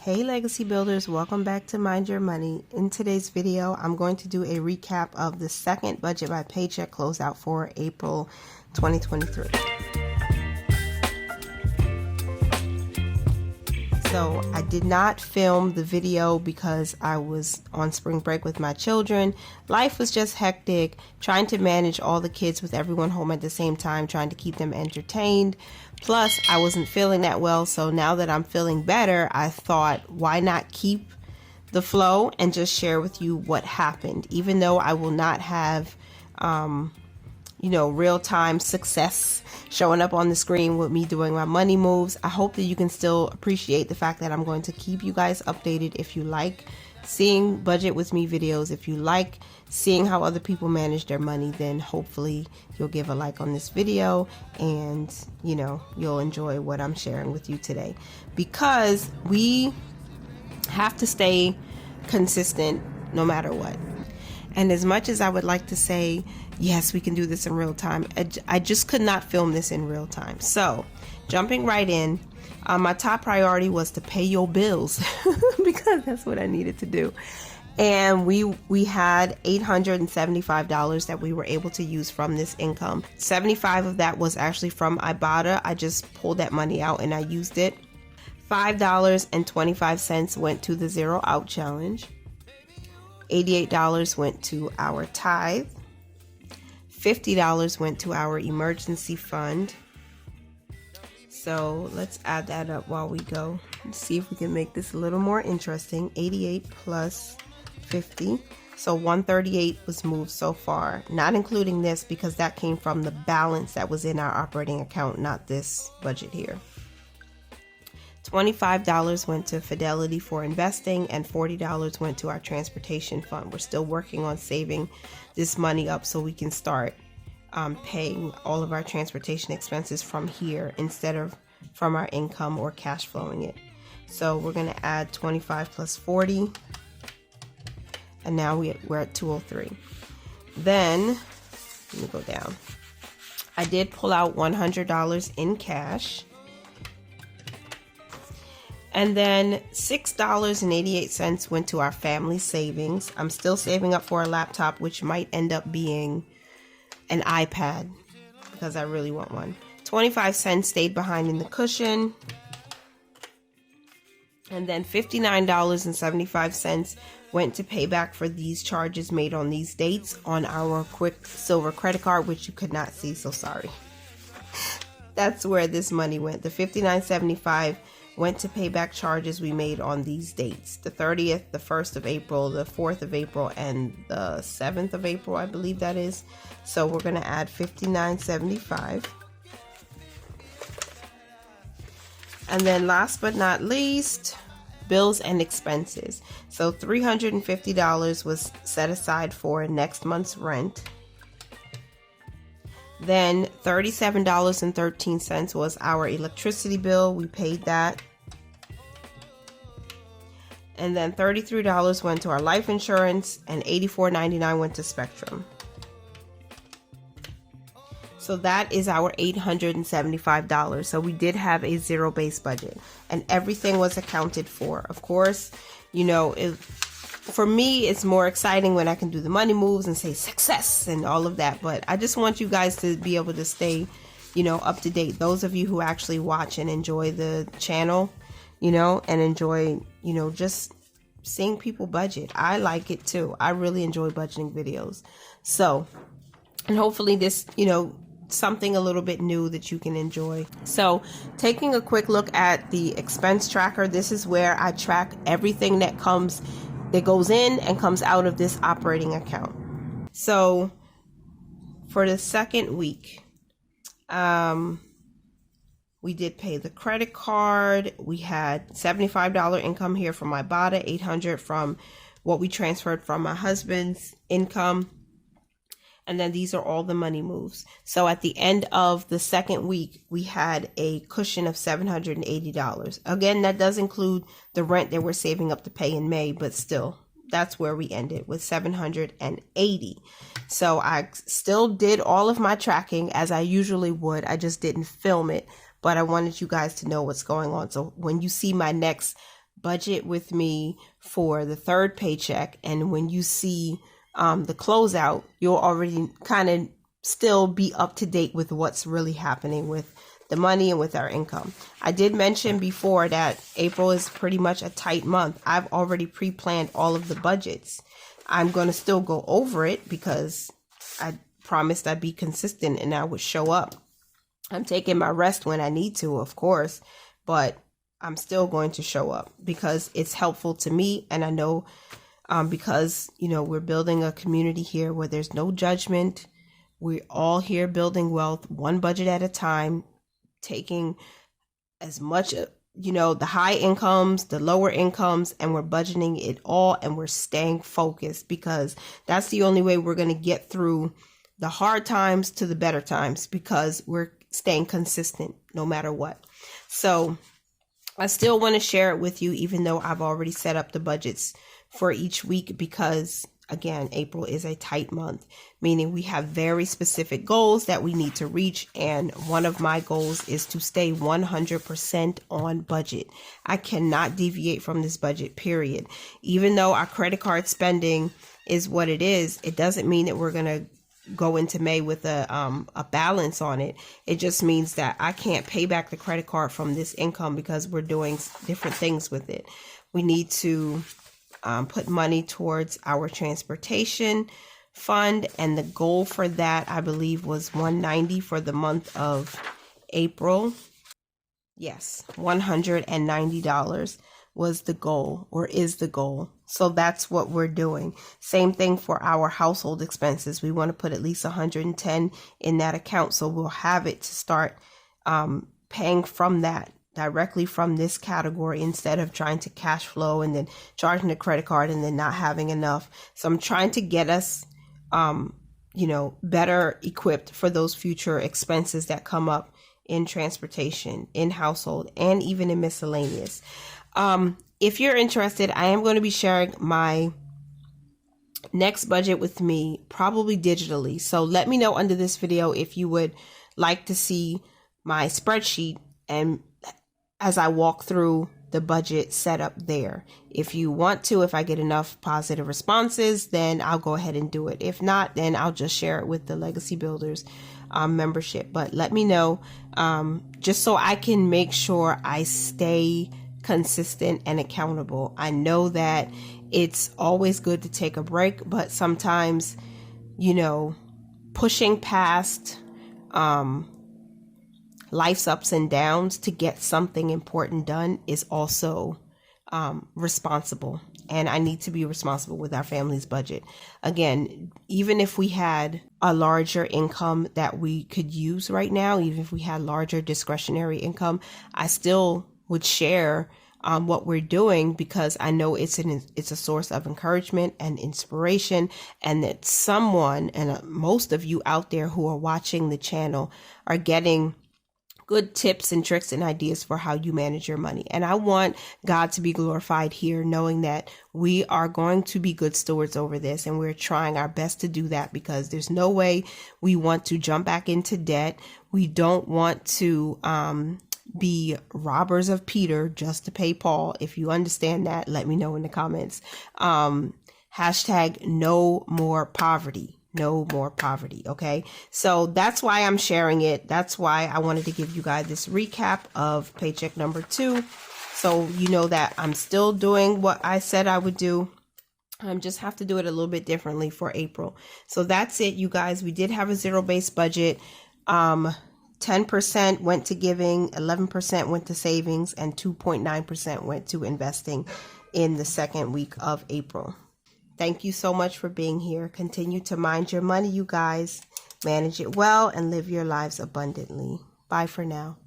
Hey Legacy Builders, welcome back to Mind Your Money. In today's video, I'm going to do a recap of the second budget by Paycheck closeout for April 2023. So I did not film the video because I was on spring break with my children. Life was just hectic, trying to manage all the kids with everyone home at the same time, trying to keep them entertained. Plus, I wasn't feeling that well, so now that I'm feeling better, I thought, why not keep the flow and just share with you what happened? Even though I will not have, real-time success showing up on the screen with me doing my money moves, I hope that you can still appreciate the fact that I'm going to keep you guys updated. If you like seeing budget with me videos, if you like seeing how other people manage their money, then hopefully you'll give a like on this video and you'll enjoy what I'm sharing with you today, because we have to stay consistent no matter what. And as much as I would like to say, yes, we can do this in real time, I just could not film this in real time. So jumping right in, my top priority was to pay your bills because that's what I needed to do. And we had $875 that we were able to use from this income. 75 of that was actually from Ibotta. I just pulled that money out and I used it. $5.25 went to the Zero Out Challenge. $88 went to our tithe. $50 went to our emergency fund. So let's add that up while we go. Let's see if we can make this a little more interesting. 88 plus 50. So 138 was moved so far, not including this because that came from the balance that was in our operating account, not this budget here. $25 went to Fidelity for investing and $40 went to our transportation fund. We're still working on saving this money up so we can start paying all of our transportation expenses from here instead of from our income or cash flowing it. So we're going to add 25 plus 40, and now we're at 203. Then let me go down. I did pull out $100 in cash. And then $6.88 went to our family savings. I'm still saving up for a laptop, which might end up being an iPad because I really want one. 25 cents stayed behind in the cushion. And then $59.75 went to pay back for these charges made on these dates on our Quick Silver credit card, which you could not see, so sorry. That's where this money went. The $59.75 went to pay back charges we made on these dates: the 30th, the 1st of April, the 4th of April, and the 7th of April, I believe that is. So we're going to add $59.75. And then last but not least, bills and expenses. So $350 was set aside for next month's rent. Then $37.13 was our electricity bill. We paid that. And then $33 went to our life insurance and $84.99 went to Spectrum. So that is our $875. So we did have a zero-based budget and everything was accounted for. Of course, for me, it's more exciting when I can do the money moves and say success and all of that. But I just want you guys to be able to stay, up to date. Those of you who actually watch and enjoy the channel, and enjoy, just seeing people budget. I like it too. I really enjoy budgeting videos. So, and hopefully this, something a little bit new that you can enjoy. So taking a quick look at the expense tracker, this is where I track everything that goes in and comes out of this operating account. So for the second week, we did pay the credit card. We had $75 income here from Ibotta, $800 from what we transferred from my husband's income. And then these are all the money moves. So at the end of the second week, we had a cushion of $780. Again, that does include the rent that we're saving up to pay in May, but still, that's where we ended with $780. So I still did all of my tracking as I usually would. I just didn't film it, but I wanted you guys to know what's going on. So when you see my next budget with me for the third paycheck. And when you see the closeout, you'll already kind of still be up to date with what's really happening with the money and with our income. I did mention before that April is pretty much a tight month. I've already pre-planned all of the budgets. I'm going to still go over it because I promised I'd be consistent and I would show up. I'm taking my rest when I need to, of course, but I'm still going to show up because it's helpful to me. And I know because, you know, we're building a community here where there's no judgment. We're all here building wealth, one budget at a time, taking as much, you know, the high incomes, the lower incomes, and we're budgeting it all, and we're staying focused because that's the only way we're going to get through the hard times to the better times, because we're staying consistent no matter what. So I still want to share it with you, even though I've already set up the budgets for each week, because again, April is a tight month, meaning we have very specific goals that we need to reach. And one of my goals is to stay 100% on budget. I cannot deviate from this budget, period. Even though our credit card spending is what it is, it doesn't mean that we're going to go into May with a balance on it. It just means that I can't pay back the credit card from this income because we're doing different things with it. We need to put money towards our transportation fund, and the goal for that, I believe, was $190 for the month of April. Yes, $190 was the goal, or is the goal. So that's what we're doing. Same thing for our household expenses. We want to put at least $110 in that account, so we'll have it to start paying from that, directly from this category, instead of trying to cash flow and then charging the credit card and then not having enough. So I'm trying to get us, you know, better equipped for those future expenses that come up in transportation, in household, and even in miscellaneous. If you're interested, I am going to be sharing my next budget with me, probably digitally. So let me know under this video if you would like to see my spreadsheet, and as I walk through the budget setup there. If you want to, if I get enough positive responses, then I'll go ahead and do it. If not, then I'll just share it with the Legacy Builders membership. But let me know, just so I can make sure I stay consistent and accountable. I know that it's always good to take a break, but sometimes, you know, pushing past life's ups and downs to get something important done is also responsible. And I need to be responsible with our family's budget. Again, even if we had a larger income that we could use right now, even if we had larger discretionary income, I still would share what we're doing, because I know it's a source of encouragement and inspiration, and that someone, and most of you out there who are watching the channel, are getting good tips and tricks and ideas for how you manage your money. And I want God to be glorified here, knowing that we are going to be good stewards over this, and we're trying our best to do that, because there's no way we want to jump back into debt. We don't want to be robbers of Peter just to pay Paul. If you understand that, let me know in the comments. Hashtag no more poverty. No more poverty. Okay. So that's why I'm sharing it. That's why I wanted to give you guys this recap of paycheck number 2. So you know that I'm still doing what I said I would do. I just have to do it a little bit differently for April. So that's it, you guys. We did have a zero-based budget. 10% went to giving, 11% went to savings, and 2.9% went to investing in the second week of April. Thank you so much for being here. Continue to mind your money, you guys. Manage it well and live your lives abundantly. Bye for now.